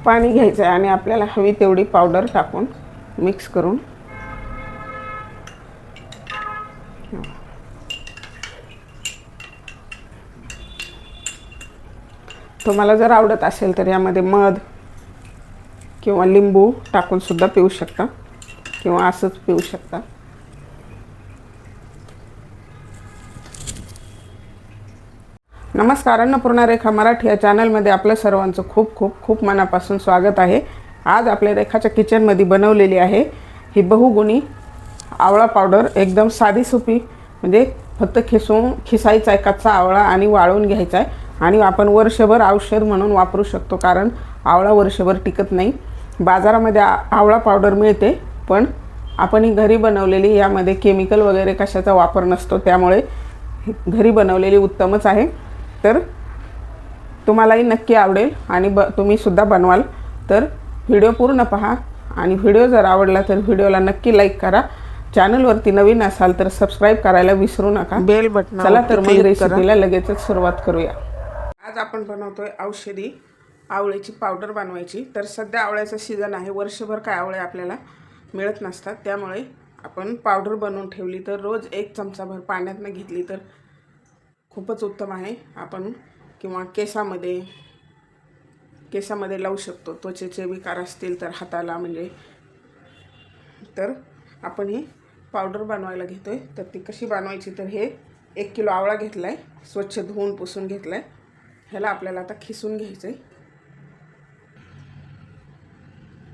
पाणी घ्यायचं आहे आणि आपल्याला हवी तेवढी पावडर टाकून मिक्स करून तुम्हाला जर आवडत असेल तर यामध्ये मध किंवा लिंबू टाकून सुद्धा पिऊ शकता किंवा असंच पिऊ शकता। नमस्कार, अन्नपूर्णा रेखा मराठी या चॅनलमध्ये आपलं सर्वांचं खूप खूप खूप मनापासून स्वागत आहे। आज आपल्या रेखाच्या किचनमध्ये बनवलेली आहे ही बहुगुणी आवळा पावडर। एकदम साधी सोपी, म्हणजे फक्त खिसायचा आहे कच्चा आवळा आणि वाळवून घ्यायचा आहे आणि आपण वर्षभर औषध म्हणून वापरू शकतो, कारण आवळा वर्षभर टिकत नाही। बाजारामध्ये आवळा पावडर मिळते, पण आपण ही घरी बनवलेली, यामध्ये केमिकल वगैरे कशाचा वापर नसतो, त्यामुळे घरी बनवलेली उत्तमच आहे। तर तुम्हालाही नक्की आवडेल आणि तुम्ही सुद्धा बनवाल, तर व्हिडिओ पूर्ण पहा आणि व्हिडिओ जर आवडला तर व्हिडिओला नक्की लाईक करा। चॅनलवरती नवीन असाल तर सबस्क्राईब करायला विसरू नका, बेल बटन। चला तर मग रेसिपीला लगेचच सुरुवात करूया। आज आपण बनवतोय औषधी आवळ्याची पावडर बनवायची। तर सध्या आवळ्याचा सीजन आहे, वर्षभर काय आवळे आपल्याला मिळत नसतात, त्यामुळे आपण पावडर बनवून ठेवली तर रोज 1 चमचाभर पाण्यातनं घेतली तर खूपच उत्तम आहे। आपण किंवा केसामध्ये लावू शकतो, त्वचेचे विकार असतील तर हाताला, म्हणजे तर आपण ही पावडर बनवायला घेतोय। तर ती कशी बनवायची, तर हे 1 किलो आवळा घेतलाय, स्वच्छ धुवून पुसून घेतलाय। ह्याला आपल्याला आता खिसून घ्यायचंय।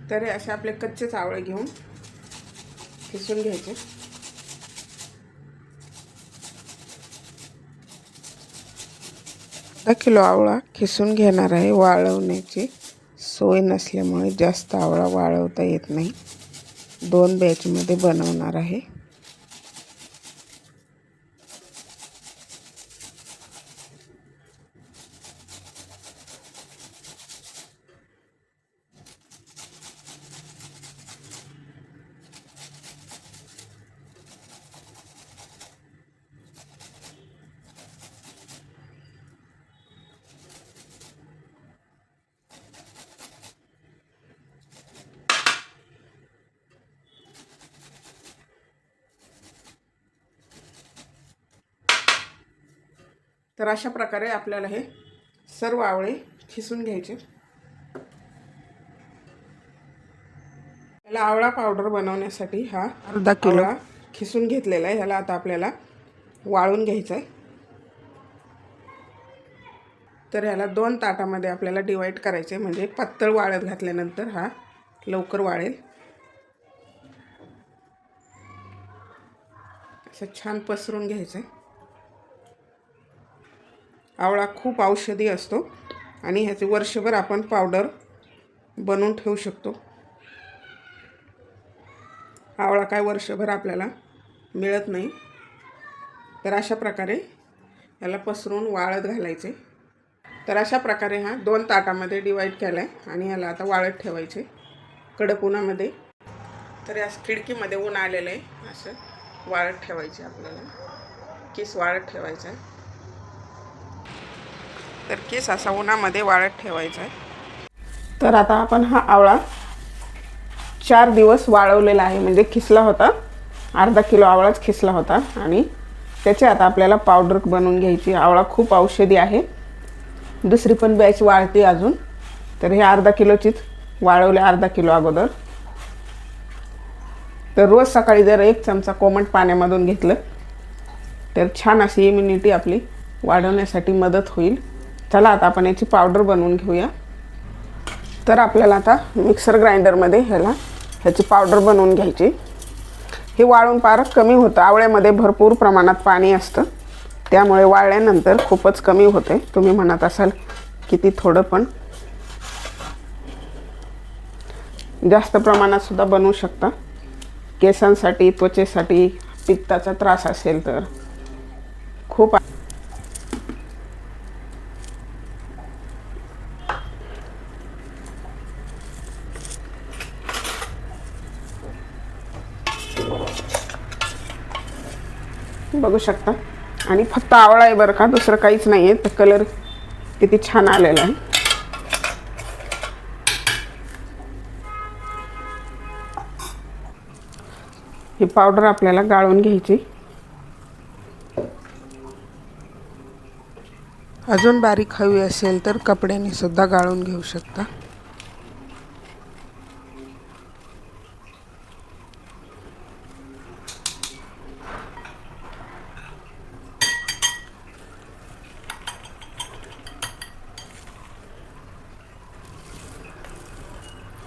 तर हे असे आपले कच्चेच आवळे घेऊन खिसून घ्यायचे। अर्धा किलो आवळा खिसून घेणार आहे। वाळवण्याची सोय नसल्यामुळे जास्त आवळा वाळवता येत नाही, 2 बॅचमध्ये बनवणार आहे। तर अशा प्रकारे आपल्याला हे सर्व आवळे खिसून घ्यायचे। याला आवळा पावडर बनवण्यासाठी हा अर्धा किलो खिसून घेतलेला आहे। ह्याला आता आपल्याला वाळून घ्यायचं आहे। तर ह्याला 2 ताटामध्ये आपल्याला डिवाइड करायचे, म्हणजे पातळ वाळत घातल्यानंतर हा लवकर वाळेल। असं छान पसरून घ्यायचं आहे। आवळा खूप औषधी असतो आणि ह्याचे वर्षभर आपण पावडर बनवून ठेवू शकतो। आवळा काय वर्षभर आपल्याला मिळत नाही, तर अशा प्रकारे याला पसरून वाळत घालायचे। तर अशा प्रकारे हा 2 ताटामध्ये डिवाइड केला आहे आणि याला आता वाळत ठेवायचे कडक उन्हामध्ये। तर या खिडकीमध्ये ऊन आलेलं आहे, असं वाळत ठेवायचे, आपल्याला केस वाळत ठेवायचा आहे। तर केस असा उन्हामध्ये वाळत ठेवायचा आहे। तर आता आपण हा आवळा 4 दिवस वाळवलेला आहे, म्हणजे खिसला होता, अर्धा किलो आवळाच खिसला होता आणि त्याची आता आपल्याला पावडर बनवून घ्यायची। आवळा खूप औषधी आहे, दुसरी पण बॅच वाळते अजून। तर हे अर्धा किलोचीच वाळवले, अर्धा किलो अगोदर। तर रोज सकाळी जर 1 चमचा कोमट पाण्यामधून घेतलं तर छान अशी इम्युनिटी आपली वाढवण्यासाठी मदत होईल। चला आता आपण याची पावडर बनवून घेऊया। तर आपल्याला आता मिक्सर ग्राइंडरमध्ये ह्याची पावडर बनवून घ्यायची। हे वाळून फार कमी होतं, आवळ्यामध्ये भरपूर प्रमाणात पाणी असतं, त्यामुळे वाळल्यानंतर खूपच कमी होते। तुम्ही म्हणत असाल किती थोडं, पण जास्त प्रमाणात सुद्धा बनवू शकता। केसांसाठी, त्वचेसाठी पित्ताचा त्रास असेल तर खूप। बघू शकता, आणि फक्त आवळा आहे बरं का, दुसरं काहीच नाही आहे। तर कलर किती छान आलेला आहे। ही पावडर आपल्याला गाळून घ्यायची। अजून बारीक हवी असेल तर कपड्याने सुद्धा गाळून घेऊ शकता।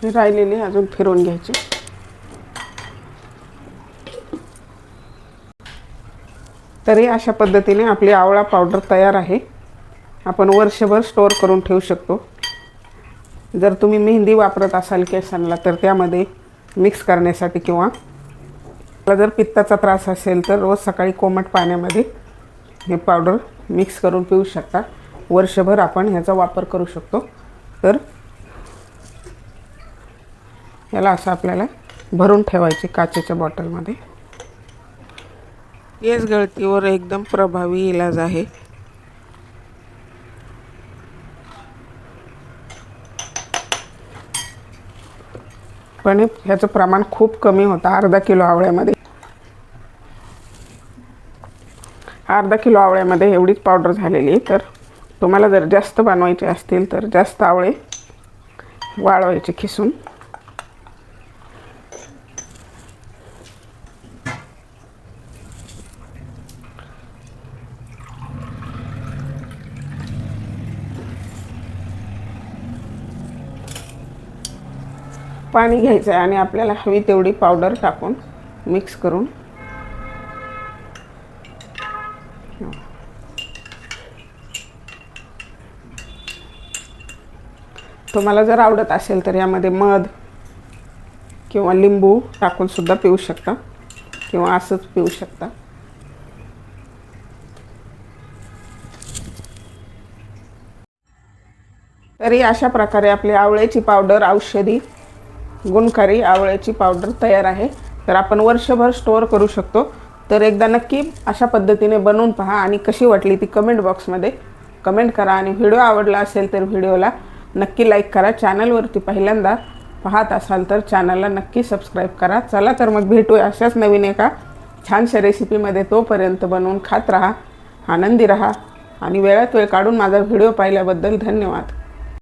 राहिलेली अजून फिरवून घ्यायची। तरी अशा पद्धतीने आपली आवळा पावडर तयार आहे। आपण वर्षभर स्टोअर करून ठेवू शकतो। जर तुम्ही मेहंदी वापरत असाल केसांना तर त्यामध्ये मिक्स करण्यासाठी, किंवा जर पित्ताचा त्रास असेल तर रोज सकाळी कोमट पाण्यामध्ये हे पावडर मिक्स करून पिऊ शकता। वर्षभर आपण ह्याचा वापर करू शकतो। तर याला असं आपल्याला भरून ठेवायचे काचेच्या बॉटलमध्ये। केस गळतीवर एकदम प्रभावी इलाज आहे। पण ह्याचं प्रमाण खूप कमी होतं। अर्धा किलो आवळ्यामध्ये एवढीच पावडर झालेली आहे। तर तुम्हाला जर जास्त बनवायचे असतील तर जास्त आवळे वाळवायचे खिसून। पाणी घ्यायचं आहे आणि आपल्याला हवी तेवढी पावडर टाकून मिक्स करून तुम्हाला जर आवडत असेल तर यामध्ये मध किंवा लिंबू टाकून सुद्धा पिऊ शकता, किंवा असंच पिऊ शकता। तरी अशा प्रकारे आपली आवळ्याची पावडर, औषधी गुणकारी आवळ्याची पावडर तयार आहे। तर आपण वर्षभर स्टोअर करू शकतो। तर एकदा नक्की अशा पद्धतीने बनवून पहा आणि कशी वाटली ती कमेंट बॉक्समध्ये कमेंट करा। आणि व्हिडिओ आवडला असेल तर व्हिडिओला नक्की लाईक करा। चॅनलवरती पहिल्यांदा पाहत असाल तर चॅनलला नक्की सबस्क्राईब करा। चला तर मग भेटूया अशाच नवीन एका छानशा रेसिपीमध्ये। तोपर्यंत बनवून खात राहा, आनंदी राहा आणि वेळात वेळ काढून माझा व्हिडिओ पाहिल्याबद्दल धन्यवाद।